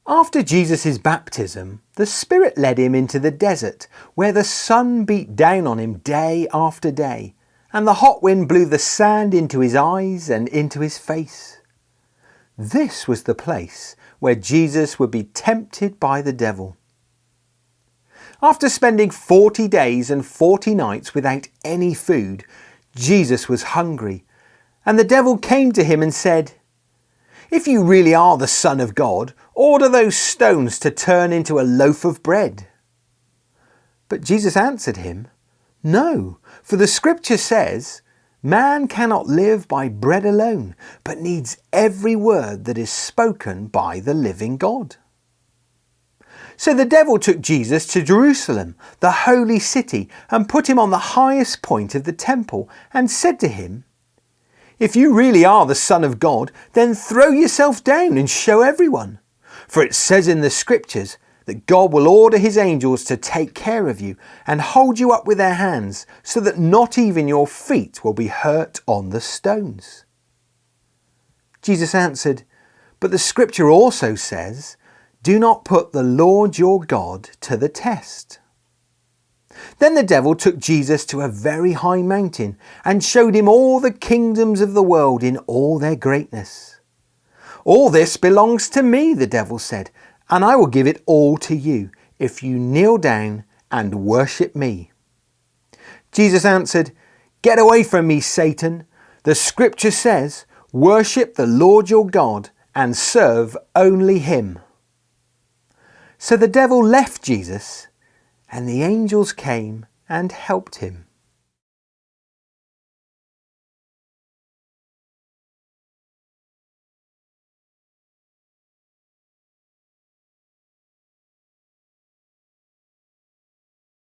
After Jesus' baptism, the Spirit led him into the desert, where the sun beat down on him day after day, and the hot wind blew the sand into his eyes and into his face. This was the place where Jesus would be tempted by the devil. After spending 40 days and 40 nights without any food, Jesus was hungry, and the devil came to him and said, "If you really are the Son of God, order those stones to turn into a loaf of bread." But Jesus answered him, "No, for the scripture says, 'Man cannot live by bread alone, but needs every word that is spoken by the living God.'" So the devil took Jesus to Jerusalem, the holy city, and put him on the highest point of the temple and said to him, "If you really are the Son of God, then throw yourself down and show everyone. For it says in the scriptures that God will order his angels to take care of you and hold you up with their hands so that not even your feet will be hurt on the stones." Jesus answered, "But the scripture also says, 'Do not put the Lord your God to the test.'" Then the devil took Jesus to a very high mountain and showed him all the kingdoms of the world in all their greatness. "All this belongs to me," the devil said, "and I will give it all to you if you kneel down and worship me." Jesus answered, "Get away from me, Satan. The scripture says, 'Worship the Lord your God and serve only him.'" So the devil left Jesus, and the angels came and helped him.